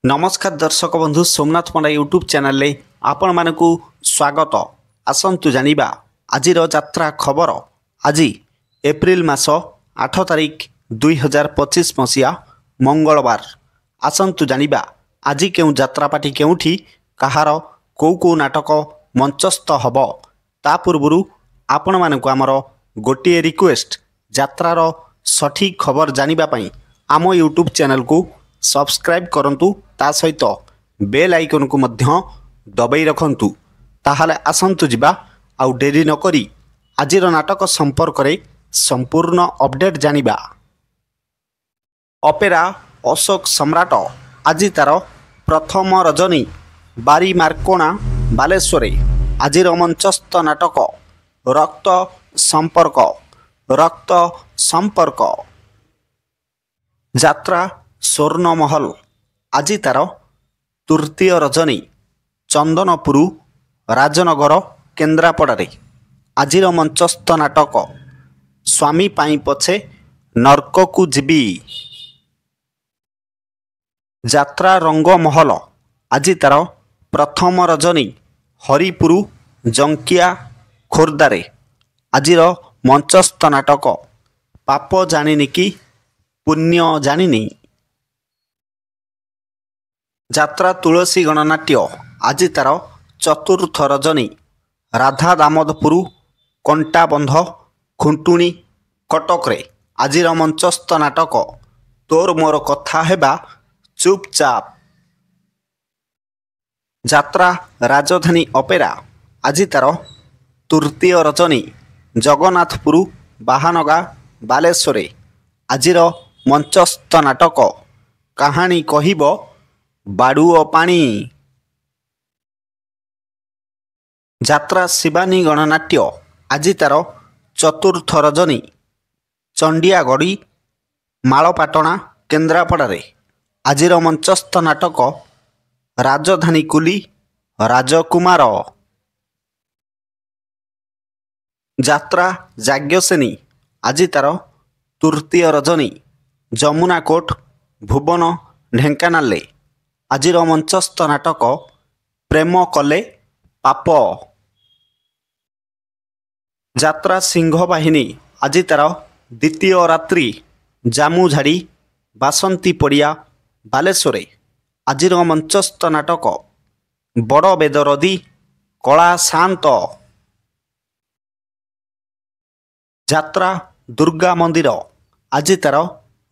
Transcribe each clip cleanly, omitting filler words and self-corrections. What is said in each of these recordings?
नमस्कार दर्शक बंधु सोमनाथ पंडा यूट्यूब चैनल रे आपण मानकु स्वागत। आसंतु जानिबा आजिर यात्रा खबर। आज एप्रिल मास 8 तारिख 2025 मसीहा मंगलवार। आसंतु जानिबा आज केउ यात्रापाटी केउठी कहार को नाटक मंचस्थ हब ता पूर्वरु आपण मानकु आमर गोटे रिक्वेस्ट यात्रार सठिक खबर जानिबा पई आम यूट्यूब चैनल को सब्सक्राइब करंतु ता सहित बेल आइकन को मध्य दबाई रखंतु। ताहाले आसंतु जिबा आउ डेरी न करी आजिर नाटक संपर्क रे संपूर्ण अपडेट जानिबा। अपेरा अशोक सम्राट आज तार प्रथम रजनी बारी मार्कोणा बालेश्वर आजिर मंचस्थ नाटक रक्त संपर्क यात्रा स्वर्णमहल आज तार तृतीय रजनी चंदनपुर राजनगर केन्द्रापड़े आजिर मंचस्थ नाटक स्वामी पाई पछे नर्क को जीवी यात्रा रंगमहल आज तार प्रथम रजनी हरिपुर जंकिया खोर्दारे आजिर मंचस्थ नाटक पाप जानिनी कि पुण्य जानिनी यात्रा तुलसी गणनाट्य आज तार चतुर्थ रजनी राधा दामोदपुर कंटाबंध खुंटुणी कटक आजिर मंचस्थ नाटक तोर मोर कथा हेबा चुपचाप यात्रा राजधानी अपेरा आज तार तृतीय रजनी जगन्नाथपुर बाहानगा बालेश्वर आजिर मंचस्थ नाटक कहानी कहिब बाड़ुओ पानी यात्रा शिवानी गणनाट्य आज तार चतुर्थ रजनी चंडियागढ़ी मालपाटना केन्द्रापड़े आजिर मंचस्थ नाटक राजधानी कुली राजकुमार यात्रा याज्ञसेनी आज तार तृतीय रजनी जमुनाकोट भुवन ढेंकानाल आजिर मंचस्थ नाटक प्रेम कले पाप यात्रा सिंह बाहिनी आज तार द्वितीय रात्रि जामुझाड़ी बासंती पड़िया बालेश्वर आजिर मंचस्थ नाटक बड़ बेदरदी कला शांत यात्रा दुर्गा मंदिर आज तार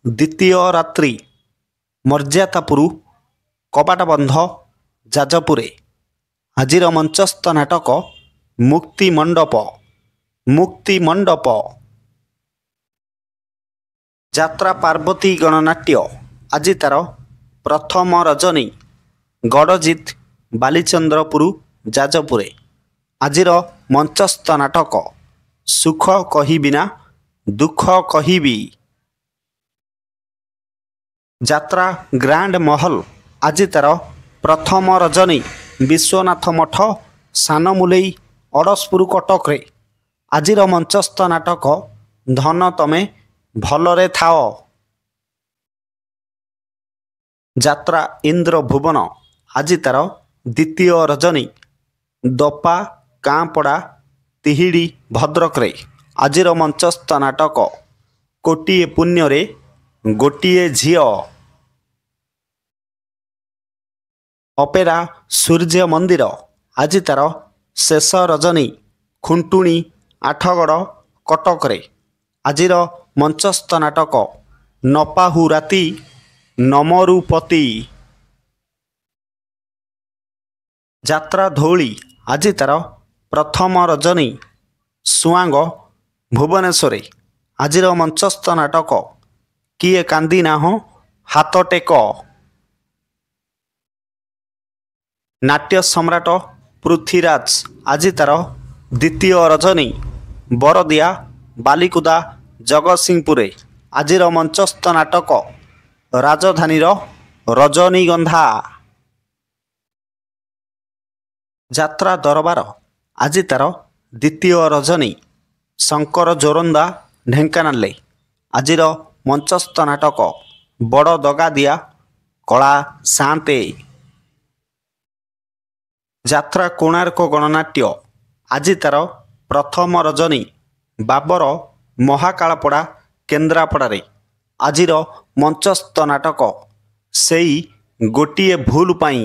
द्वितीय रात्रि मर्यादापुर कपाट बंध जाजपुरे आजिर मंचस्थ नाटक मुक्ति मंडप यात्रा पार्वती गणनाट्य आज तार प्रथम रजनी गड़जित बालीचंद्रपुर जाजपुरे आजिर मंचस्थ नाटक सुख कहिबिना दुख कहिबी यात्रा ग्रांड महल आज तार प्रथम रजनी विश्वनाथ मठ सानमुलेई अड़सपुर कटक आजिर मंचस्थ नाटक धन तमे भलरे थाओ यात्रा इंद्र भुवन आज तार द्वितीय रजनी दपा कांपड़ा तिहिड़ी भद्रक आजिर मंचस्थ नाटक कोटिए पुण्य गोटिए झियो अपेरा सूर्य मंदिर आज तार शेष रजनी खुंटुणी आठगड़ कटक आजिर मंचस्थ नाटक नपाहु राति नमरुपति यात्रा धौली आज तार प्रथम रजनी सुआंग भुवनेश्वर आजिर मंचस्थ नाटक किए कांदी ना हो हाथ टेक नाट्य सम्राट पृथ्वीराज आज तार द्वितीय रजनी बरदिया बालिकुदा जगतसिंहपुर आजिर मंचस्थ नाटक राजधानी रजनीगंधा यात्रा दरबार आज तार द्वितीय रजनी शंकर जोरंदा ढेंकानाल आजिर मंचस्थ नाटक बड़ दगा दिया କଳା ସାନ୍ତେ। ଯାତ୍ରା କୋଣାର୍କ ଗଣନାଟ୍ୟ ଆଜି ତାର ପ୍ରଥମ ରଜନୀ। ବାବର ମହାକାଳପଡ଼ା କେନ୍ଦ୍ରାପଡ଼ାରେ ଆଜିର ମଞ୍ଚସ୍ଥ ନାଟକ ସେଇ ଗୋଟିଏ ଭୁଲ ପାଇଁ।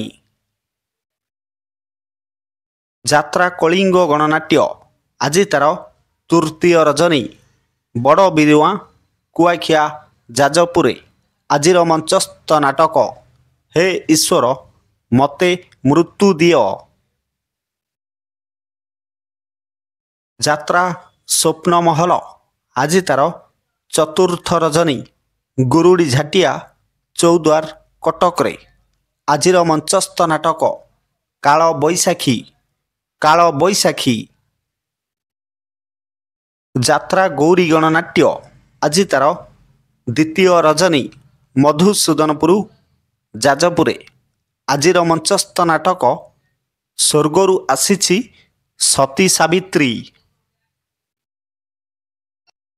ଯାତ୍ରା କଳିଙ୍ଗ ଗଣନାଟ୍ୟ ଆଜି ତାର ତୃତୀୟ ରଜନୀ। ବଡ଼ ବିରୁଆଁ କୁଆଖିଆ ଯାଜପୁରରେ ଆଜିର ମଞ୍ଚସ୍ଥ ନାଟକ ହେ ଈଶ୍ୱର ମୋତେ ମୃତ୍ୟୁ ଦିଅ। ଯାତ୍ରା ସ୍ୱପ୍ନମହଲ ଆଜି ତାର ଚତୁର୍ଥ ରଜନୀ। ଗୁରୁଡ଼ି ଝାଟିଆ ଚୌଦ୍ୱାର କଟକରେ ଆଜିର ମଞ୍ଚସ୍ଥ ନାଟକ କାଳ ବୈଶାଖୀ। କାଳ ବୈଶାଖୀ। ଯାତ୍ରା ଗୌରୀ ଗଣନାଟ୍ୟ ଆଜି ତାର ଦ୍ୱିତୀୟ ରଜନୀ। ମଧୁସୂଦନପୁର ଯାଜପୁରରେ ଆଜିର ମଞ୍ଚସ୍ଥ ନାଟକ ସ୍ୱର୍ଗରୁ ଆସିଛି ସତୀ ସାବିତ୍ରୀ।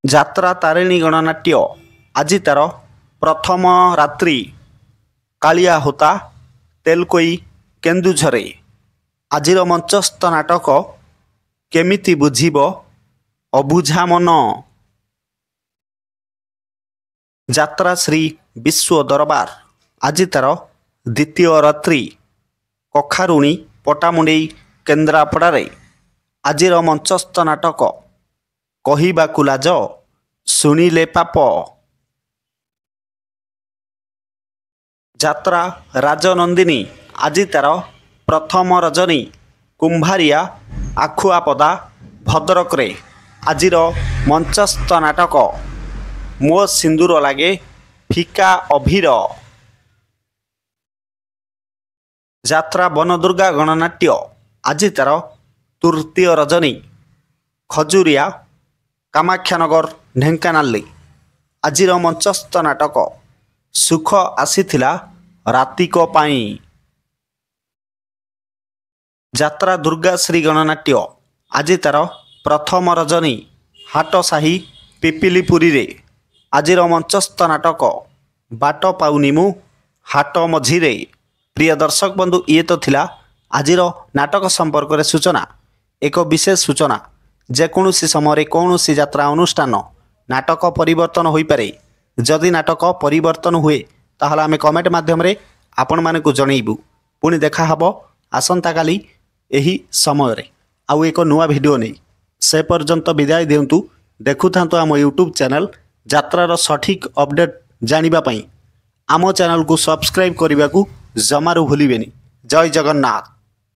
ଯାତ୍ରା ତାରିଣୀ ଗଣନାଟ୍ୟ ଆଜି ତାର ପ୍ରଥମ ରାତ୍ରି। କାଳିଆ ହୋତା ତେଲକୋଇ କେନ୍ଦୁଝରରେ ଆଜିର ମଞ୍ଚସ୍ଥ ନାଟକ କେମିତି ବୁଝିବ ଅବୁଝା ମନ। ଯାତ୍ରା ଶ୍ରୀ ବିଶ୍ୱ ଦରବାର ଆଜି ତାର ଦ୍ୱିତୀୟ ରାତ୍ରି। କଖାରୁଣୀ ପଟାମୁଣ୍ଡେଇ କେନ୍ଦ୍ରାପଡ଼ାରେ ଆଜିର ମଞ୍ଚସ୍ଥ ନାଟକ କହିବାକୁ ଲାଜ ଶୁଣିଲେ ପାପ। ଯାତ୍ରା ରାଜନନ୍ଦିନୀ ଆଜି ତାର ପ୍ରଥମ ରଜନୀ। କୁମ୍ଭାରିଆ ଆଖୁଆପଦା ଭଦ୍ରକରେ ଆଜିର ମଞ୍ଚସ୍ଥ ନାଟକ ମୋ ସିନ୍ଦୁର ଲାଗେ ଫିକା ଅଭିର। ଯାତ୍ରା ବନଦୁର୍ଗା ଗଣନାଟ୍ୟ ଆଜି ତାର ତୃତୀୟ ରଜନୀ। ଖଜୁରିଆ କାମାକ୍ଷାନଗର ଢେଙ୍କାନାଳରେ ଆଜିର ମଞ୍ଚସ୍ଥ ନାଟକ ସୁଖ ଆସିଥିଲା ରାତିକ ପାଇଁ। ଯାତ୍ରା ଦୁର୍ଗାଶ୍ରୀ ଗଣନାଟ୍ୟ ଆଜି ତାର ପ୍ରଥମ ରଜନୀ। ହାଟସାହି ପିପିଲିପୁରୀରେ ଆଜିର ମଞ୍ଚସ୍ଥ ନାଟକ ବାଟ ପାଉନି ମୁଁ ହାଟ ମଝିରେ। ପ୍ରିୟ ଦର୍ଶକ ବନ୍ଧୁ, ଇଏ ତ ଥିଲା ଆଜିର ନାଟକ ସମ୍ପର୍କରେ ସୂଚନା। ଏକ ବିଶେଷ ସୂଚନା, ଯେକୌଣସି ସମୟରେ କୌଣସି ଯାତ୍ରା ଅନୁଷ୍ଠାନ ନାଟକ ପରିବର୍ତ୍ତନ ହୋଇପାରେ। ଯଦି ନାଟକ ପରିବର୍ତ୍ତନ ହୁଏ ତାହେଲେ ଆମେ କମେଣ୍ଟ ମାଧ୍ୟମରେ ଆପଣମାନଙ୍କୁ ଜଣାଇବୁ। ପୁଣି ଦେଖା ହେବ ଆସନ୍ତାକାଲି ଏହି ସମୟରେ ଆଉ ଏକ ନୂଆ ଭିଡ଼ିଓ ନେଇ। ସେ ପର୍ଯ୍ୟନ୍ତ ବିଦାୟ ଦିଅନ୍ତୁ। ଦେଖୁଥାନ୍ତୁ ଆମ ୟୁଟ୍ୟୁବ୍ ଚ୍ୟାନେଲ୍। ଯାତ୍ରାର ସଠିକ୍ ଅପଡ଼େଟ୍ ଜାଣିବା ପାଇଁ ଆମ ଚ୍ୟାନେଲକୁ ସବସ୍କ୍ରାଇବ୍ କରିବାକୁ ଜମାରୁ ଭୁଲିବେନି। ଜୟ ଜଗନ୍ନାଥ।